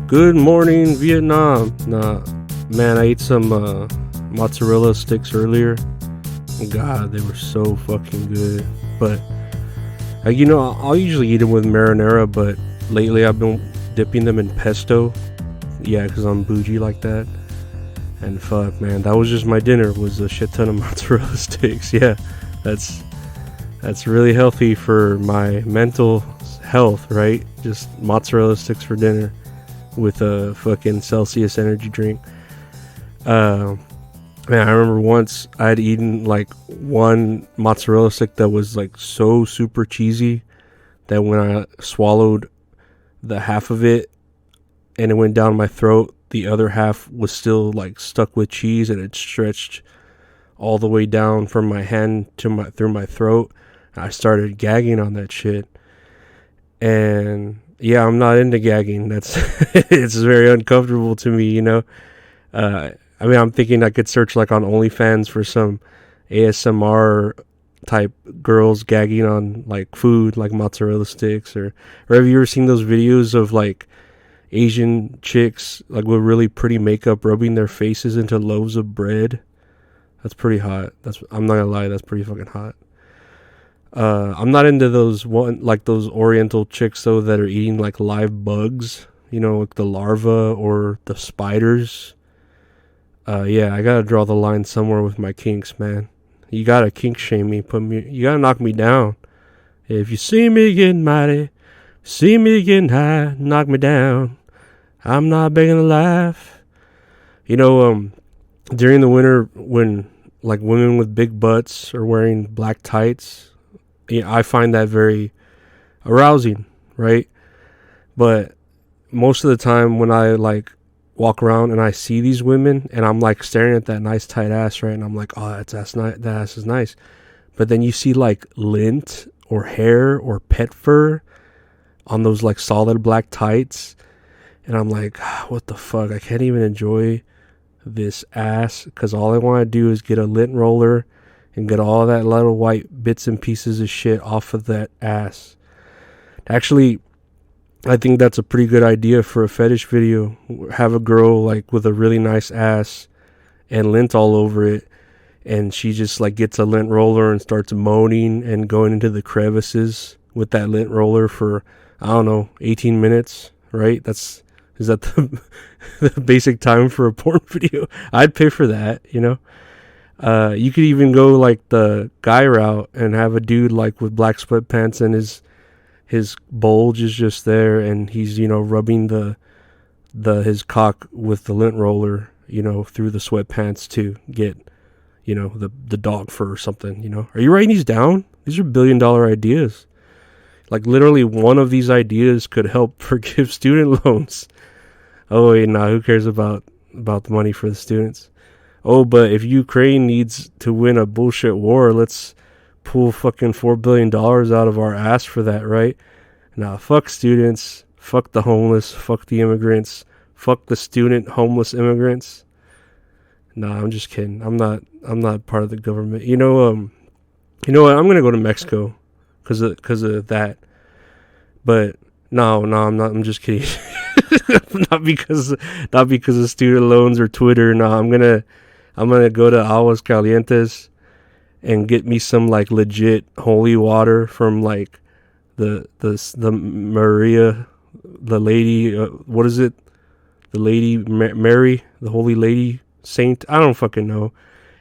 Good morning, Vietnam. Nah, man, I ate some mozzarella sticks earlier. God, they were so fucking good. But, I'll usually eat them with marinara, but lately I've been dipping them in pesto. Yeah, because I'm bougie like that. And fuck, man, that was just my dinner, was a shit ton of mozzarella sticks. Yeah, that's really healthy for my mental health, right? Just mozzarella sticks for dinner with a fucking Celsius energy drink. Man, I remember once I'd eaten like one mozzarella stick that was like so super cheesy that when I swallowed the half of it and it went down my throat, the other half was still like stuck with cheese and it stretched all the way down from my hand to through my throat. I started gagging on that shit. And yeah, I'm not into gagging. That's it's very uncomfortable to me, I'm thinking I could search like on OnlyFans for some ASMR type girls gagging on like food, like mozzarella sticks, or have you ever seen those videos of like Asian chicks like with really pretty makeup rubbing their faces into loaves of bread? That's pretty hot. I'm not gonna lie, that's pretty fucking hot. I'm not into those those Oriental chicks though that are eating like live bugs, like the larvae or the spiders. Yeah, I gotta draw the line somewhere with my kinks, man. You gotta kink shame me, you gotta knock me down. If you see me getting mighty, see me getting high, knock me down. I'm not begging to laugh. During the winter when like women with big butts are wearing black tights, I find that very arousing, right? But most of the time when I like walk around and I see these women and I'm like staring at that nice tight ass, right? And I'm like, oh, that ass is nice. But then you see like lint or hair or pet fur on those like solid black tights. And I'm like, what the fuck? I can't even enjoy this ass because all I want to do is get a lint roller and get all that little white bits and pieces of shit off of that ass. Actually, I think that's a pretty good idea for a fetish video. Have a girl like with a really nice ass and lint all over it, and she just like gets a lint roller and starts moaning and going into the crevices with that lint roller for, I don't know, 18 minutes, right? Is that the basic time for a porn video? I'd pay for that, You could even go like the guy route and have a dude like with black sweatpants and his bulge is just there and he's, rubbing his cock with the lint roller, through the sweatpants to get, the dog fur or something, Are you writing these down? These are $1 billion ideas. Like literally one of these ideas could help forgive student loans. Oh wait, nah, who cares about the money for the students? Oh, but if Ukraine needs to win a bullshit war, let's pull fucking $4 billion out of our ass for that, right? Nah, fuck students, fuck the homeless, fuck the immigrants, fuck the student homeless immigrants. Nah, I'm just kidding. I'm not part of the government. You know what? I'm gonna go to Mexico because of that. But no, I'm not. I'm just kidding. not because of student loans or Twitter. No, I'm gonna go to Aguas Calientes and get me some like legit holy water from like the Maria, the lady. What is it? The lady Mary, the Holy Lady Saint. I don't fucking know.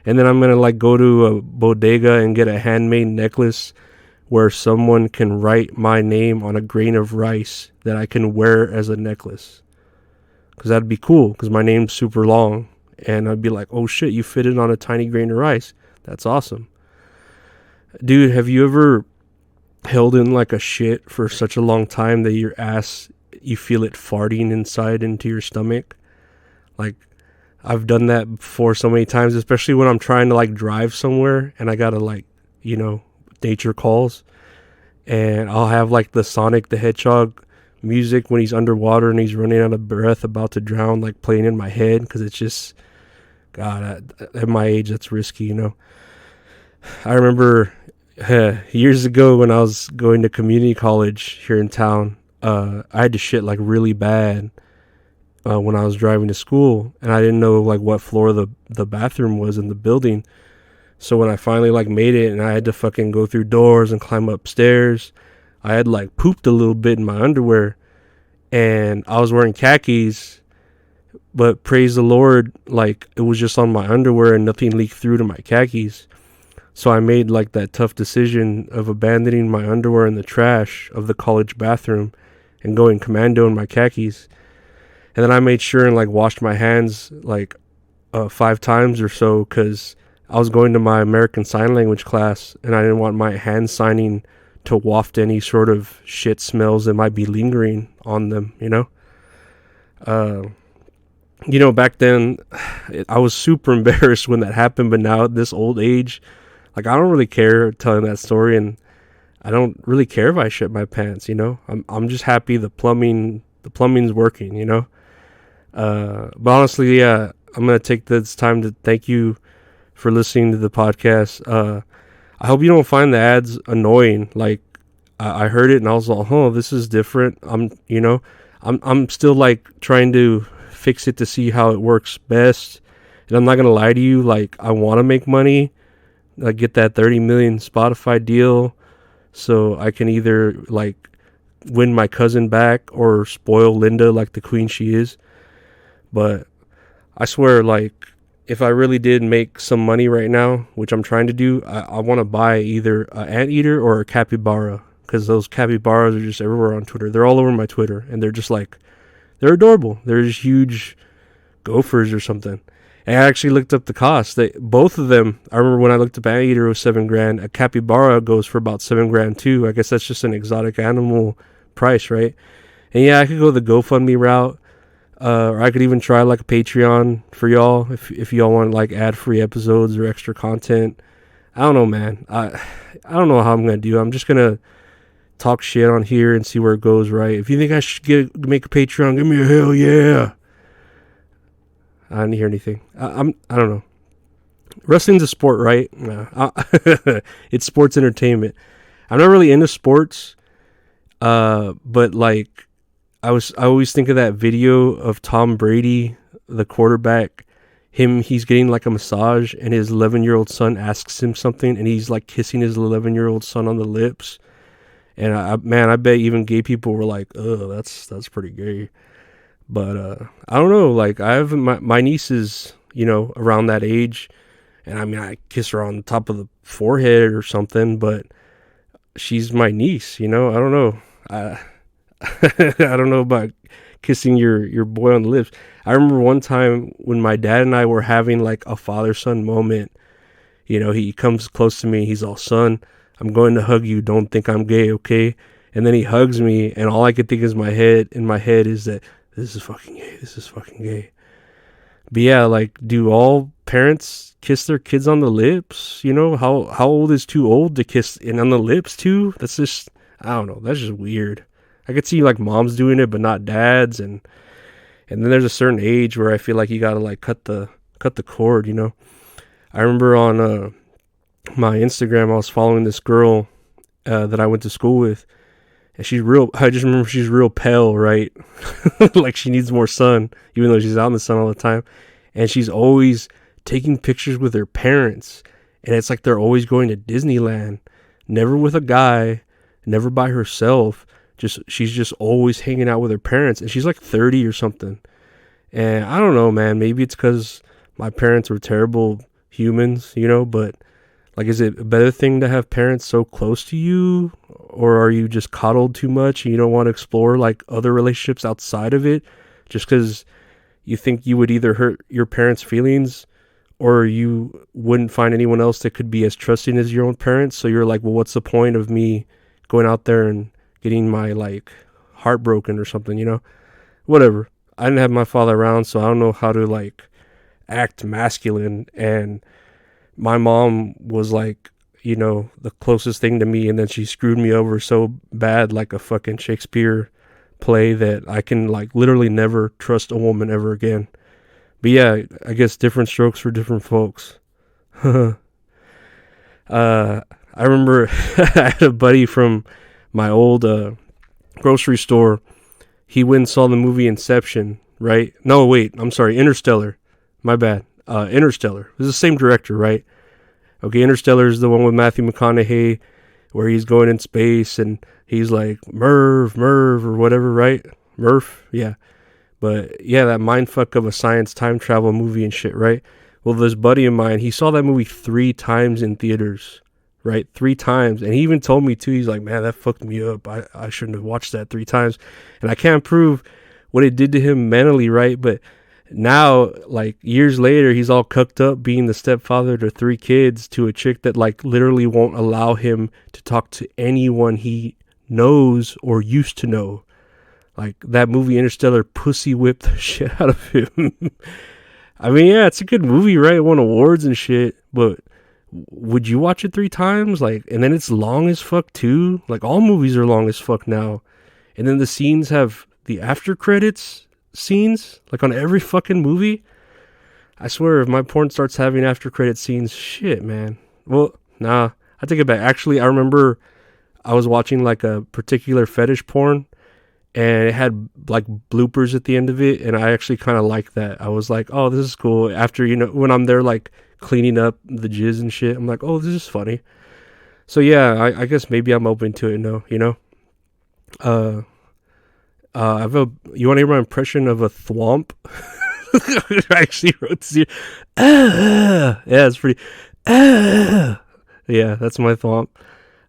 And then I'm gonna like go to a bodega and get a handmade necklace where someone can write my name on a grain of rice that I can wear as a necklace. Because that'd be cool, because my name's super long. And I'd be like, oh shit, you fit it on a tiny grain of rice. That's awesome. Dude, have you ever held in like a shit for such a long time that your ass, you feel it farting inside into your stomach? Like, I've done that before so many times, especially when I'm trying to like drive somewhere and I gotta like, nature calls, and I'll have like the Sonic the Hedgehog music when he's underwater and he's running out of breath about to drown, like playing in my head, because it's just, God, at my age that's risky. I remember years ago when I was going to community college here in town, I had to shit like really bad, when I was driving to school, and I didn't know like what floor the bathroom was in the building. So when I finally like made it, and I had to fucking go through doors and climb upstairs, I had like pooped a little bit in my underwear, and I was wearing khakis. But praise the Lord, like it was just on my underwear and nothing leaked through to my khakis. So I made like that tough decision of abandoning my underwear in the trash of the college bathroom and going commando in my khakis. And then I made sure and like washed my hands like 5 times or so, because I was going to my American Sign Language class and I didn't want my hand signing to waft any sort of shit smells that might be lingering on them, you know? Back then I was super embarrassed when that happened, but now at this old age, like I don't really care telling that story, and I don't really care if I shit my pants, you know? I'm just happy the plumbing's working, you know? But honestly, yeah, I'm going to take this time to thank you for listening to the podcast. I hope you don't find the ads annoying. Like I heard it and I was like, oh, this is different. I'm still like trying to fix it to see how it works best. And I'm not going to lie to you. Like I want to make money, like get that 30 million Spotify deal, so I can either like win my cousin back or spoil Linda like the queen she is. But I swear, like, if I really did make some money right now, which I'm trying to do, I want to buy either an anteater or a capybara, because those capybaras are just everywhere on Twitter. They're all over my Twitter, and they're just like, they're adorable. They're just huge gophers or something. And I actually looked up the cost. Both of them, I remember when I looked up anteater, it was $7,000. A capybara goes for about $7,000 too. I guess that's just an exotic animal price, right? And yeah, I could go the GoFundMe route. Or I could even try like a Patreon for y'all if y'all want like ad-free episodes or extra content. I don't know, man. I don't know how I'm gonna do. I'm just gonna talk shit on here and see where it goes. Right? If you think I should make a Patreon, give me a hell yeah. I didn't hear anything. I don't know. Wrestling's a sport, right? It's sports entertainment. I'm not really into sports, but like. I always think of that video of Tom Brady, the quarterback, he's getting like a massage, and his 11-year-old son asks him something, and he's like kissing his 11-year-old son on the lips. And I bet even gay people were like, "Oh, that's pretty gay." But I don't know. Like I have my niece is around that age, and I mean I kiss her on the top of the forehead or something, but she's my niece. I don't know. I don't know about kissing your boy on the lips. I remember one time when my dad and I were having like a father-son moment. He comes close to me. He's all, "Son, I'm going to hug you. Don't think I'm gay, okay?" And then he hugs me, and all I could think in my head is that this is fucking gay. This is fucking gay. But yeah, like, do all parents kiss their kids on the lips? How old is too old to kiss and on the lips too? That's just, I don't know. That's just weird. I could see like moms doing it, but not dads, and then there's a certain age where I feel like you gotta like cut the cord. I remember on my Instagram, I was following this girl that I went to school with, and I just remember she's real pale, right? Like she needs more sun, even though she's out in the sun all the time, and she's always taking pictures with her parents, and it's like they're always going to Disneyland, never with a guy, never by herself. She's just always hanging out with her parents, and she's like 30 or something. And I don't know, man, maybe it's because my parents were terrible humans, but like, is it a better thing to have parents so close to you, or are you just coddled too much and you don't want to explore like other relationships outside of it just because you think you would either hurt your parents' feelings or you wouldn't find anyone else that could be as trusting as your own parents? So you're like, well, what's the point of me going out there and getting my like heart broken or something, whatever. I didn't have my father around, so I don't know how to like act masculine, and my mom was like, the closest thing to me, and then she screwed me over so bad, like a fucking Shakespeare play, that I can like literally never trust a woman ever again. But yeah, I guess different strokes for different folks. I remember I had a buddy from my old grocery store. He went and saw the movie Inception, right? No, wait, I'm sorry, Interstellar. My bad. Interstellar. It's the same director, right? Okay, Interstellar is the one with Matthew McConaughey where he's going in space and he's like Merv or whatever, right? Murph, yeah. But yeah, that mindfuck of a science time travel movie and shit, right? Well, this buddy of mine, he saw that movie 3 times in theaters, right? 3 times. And he even told me too, he's like, man, that fucked me up. I shouldn't have watched that 3 times. And I can't prove what it did to him mentally, right? But now, like years later, he's all cucked up being the stepfather to 3 kids to a chick that like literally won't allow him to talk to anyone he knows or used to know. Like that movie Interstellar pussy whipped the shit out of him. I mean, yeah, it's a good movie, right? It won awards and shit, but would you watch it 3 times? Like, and then it's long as fuck too. Like all movies are long as fuck now. And then the scenes have the after credits scenes, like on every fucking movie. I swear, if my porn starts having after credit scenes, shit, man. Well, nah, I take it back. Actually, I remember I was watching like a particular fetish porn, and it had like bloopers at the end of it, and I actually kind of liked that. I was like, oh, this is cool. After, you know, when I'm there like cleaning up the jizz and shit, I'm like, oh, this is funny. So yeah, I guess maybe I'm open to it. No, you know. You want to hear my impression of a thwomp? I actually wrote this here. Yeah, it's pretty. Yeah, that's my thwomp.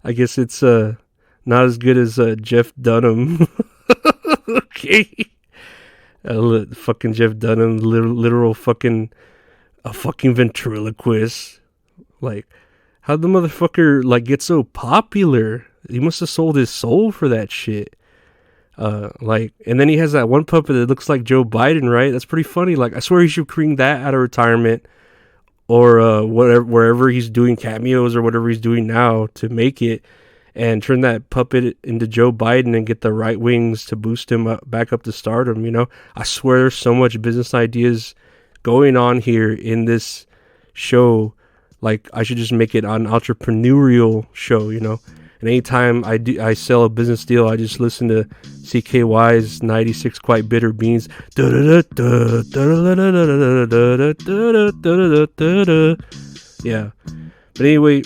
I guess it's not as good as Jeff Dunham. Okay. Fucking Jeff Dunham, literal fucking a fucking ventriloquist. Like, how'd the motherfucker like get so popular? He must have sold his soul for that shit. Like, and then he has that one puppet that looks like Joe Biden, right? That's pretty funny. Like, I swear he should bring that out of retirement or whatever, wherever he's doing cameos or whatever he's doing now to make it, and turn that puppet into Joe Biden and get the right wings to boost him back up to stardom. You know, I swear there's so much business ideas going on here in this show. Like, I should just make it an entrepreneurial show, you know. And anytime I sell a business deal, I just listen to CKY's 96 Quite Bitter Beans. Yeah. But anyway,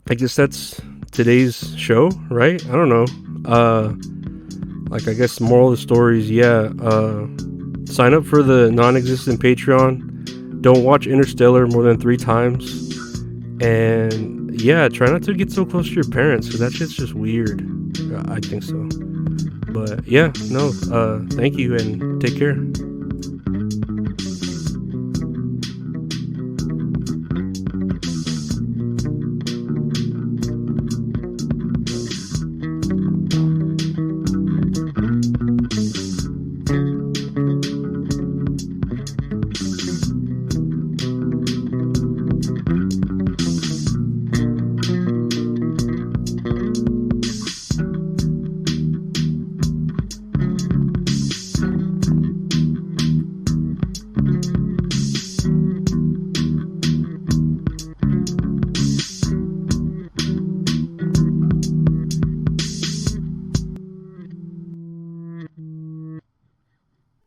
I guess that's today's show, right? I don't know. Like, I guess the moral of the story is, yeah, sign up for the non-existent Patreon. Don't watch Interstellar more than 3 times. And yeah, try not to get so close to your parents, because that shit's just weird. I think so. But yeah, no, thank you and take care.